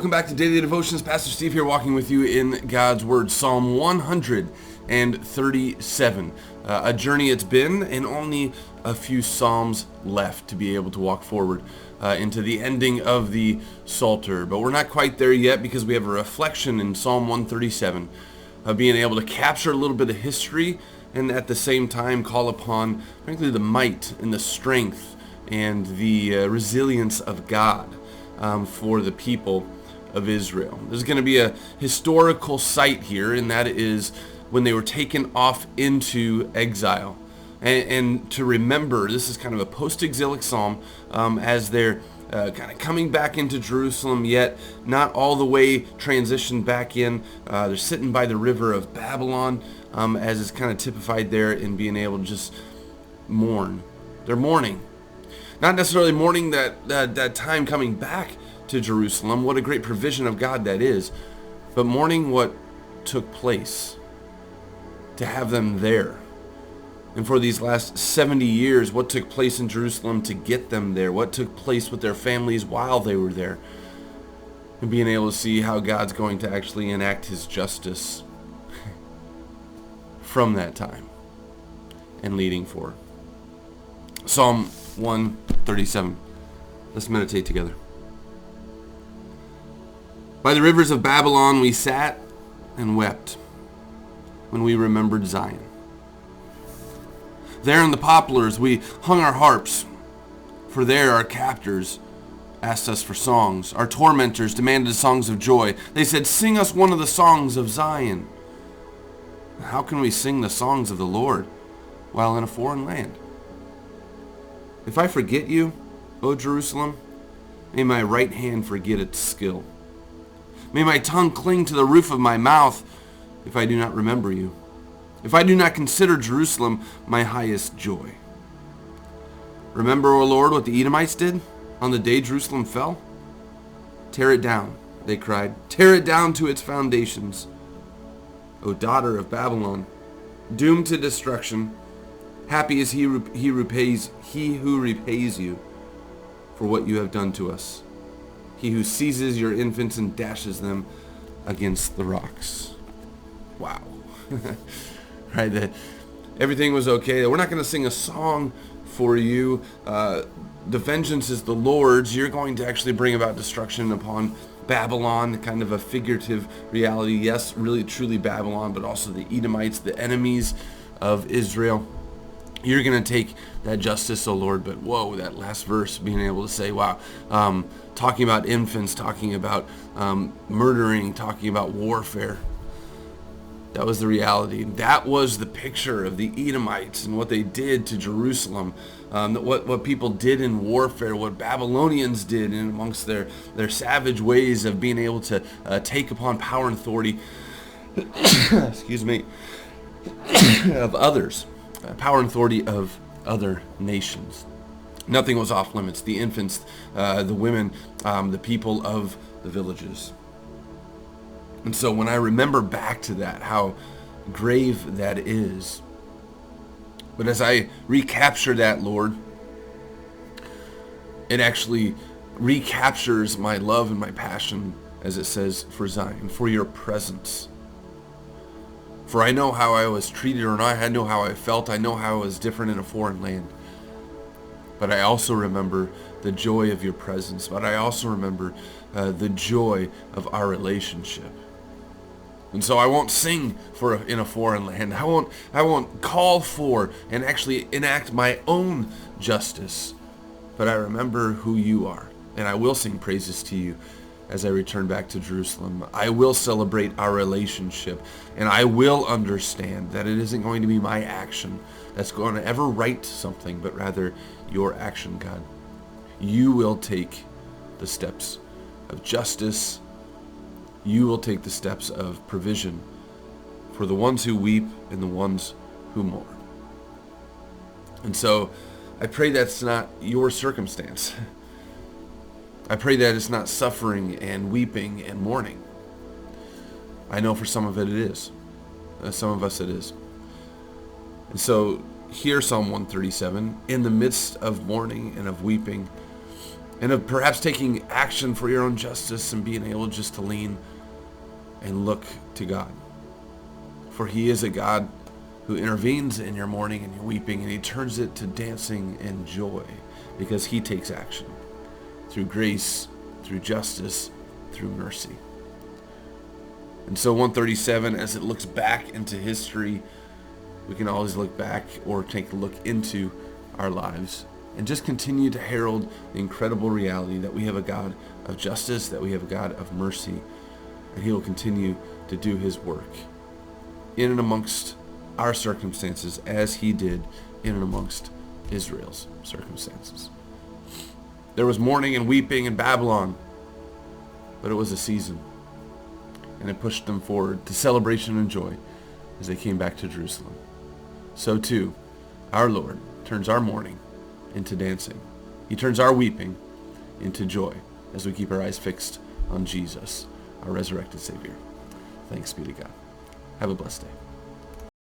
welcome back to Daily Devotions. Pastor Steve here, walking with you in God's Word. Psalm 137. A journey it's been, and only a few Psalms left to be able to walk forward into the ending of the Psalter. But we're not quite there yet, because we have a reflection in Psalm 137 of being able to capture a little bit of history and at the same time call upon, frankly, the might and the strength and the resilience of God for the people of Israel. There's going to be a historical site here, and that is when they were taken off into exile. And to remember, this is kind of a post-exilic psalm as they're kind of coming back into Jerusalem, yet not all the way transitioned back in. They're sitting by the river of Babylon, as is kind of typified there in being able to just mourn. They're mourning. Not necessarily mourning that time coming back to Jerusalem. What a great provision of God that is. But mourning what took place to have them there. And for these last 70 years, what took place in Jerusalem to get them there. What took place with their families while they were there. And being able to see how God's going to actually enact his justice from that time and leading forward. Psalm 137. Let's meditate together. By the rivers of Babylon we sat and wept when we remembered Zion. There in the poplars we hung our harps, for there our captors asked us for songs. Our tormentors demanded songs of joy. They said, "Sing us one of the songs of Zion." How can we sing the songs of the Lord while in a foreign land? If I forget you, O Jerusalem, may my right hand forget its skill. May my tongue cling to the roof of my mouth if I do not remember you, if I do not consider Jerusalem my highest joy. Remember, O Lord, what the Edomites did on the day Jerusalem fell? Tear it down, they cried. Tear it down to its foundations. O daughter of Babylon, doomed to destruction, happy is he who repays you for what you have done to us. He who seizes your infants and dashes them against the rocks. Wow. Right, that everything was okay. We're not going to sing a song for you. The vengeance is the Lord's. You're going to actually bring about destruction upon Babylon, kind of a figurative reality. Yes, really, truly Babylon, but also the Edomites, the enemies of Israel. You're going to take that justice, O Lord. But whoa, that last verse, being able to say, wow, talking about infants, talking about murdering, talking about warfare. That was the reality. That was the picture of the Edomites and what they did to Jerusalem. What people did in warfare, what Babylonians did in amongst their savage ways of being able to take upon power and authority excuse me, of others. Power and authority of other nations. Nothing was off limits. The infants, the women, the people of the villages. And so when I remember back to that, how grave that is, but as I recapture that, Lord, it actually recaptures my love and my passion, as it says, for Zion, for your presence. For I know how I was treated, or I know how I felt. I know how I was different in a foreign land. But I also remember the joy of your presence. But I also remember the joy of our relationship. And so I won't sing in a foreign land. I won't call for and actually enact my own justice. But I remember who you are. And I will sing praises to you as I return back to Jerusalem. I will celebrate our relationship, and I will understand that it isn't going to be my action that's going to ever right something, but rather your action, God. You will take the steps of justice. You will take the steps of provision for the ones who weep and the ones who mourn. And so I pray that's not your circumstance. I pray that it's not suffering and weeping and mourning. I know for some of it is. Some of us it is. And so here, Psalm 137, in the midst of mourning and of weeping, and of perhaps taking action for your own justice and being able just to lean and look to God. For he is a God who intervenes in your mourning and your weeping, and he turns it to dancing and joy because he takes action through grace, through justice, through mercy. And so 137, as it looks back into history, we can always look back or take a look into our lives and just continue to herald the incredible reality that we have a God of justice, that we have a God of mercy, and he will continue to do his work in and amongst our circumstances as he did in and amongst Israel's circumstances. There was mourning and weeping in Babylon, but it was a season, and it pushed them forward to celebration and joy as they came back to Jerusalem. So too, our Lord turns our mourning into dancing. He turns our weeping into joy as we keep our eyes fixed on Jesus, our resurrected Savior. Thanks be to God. Have a blessed day.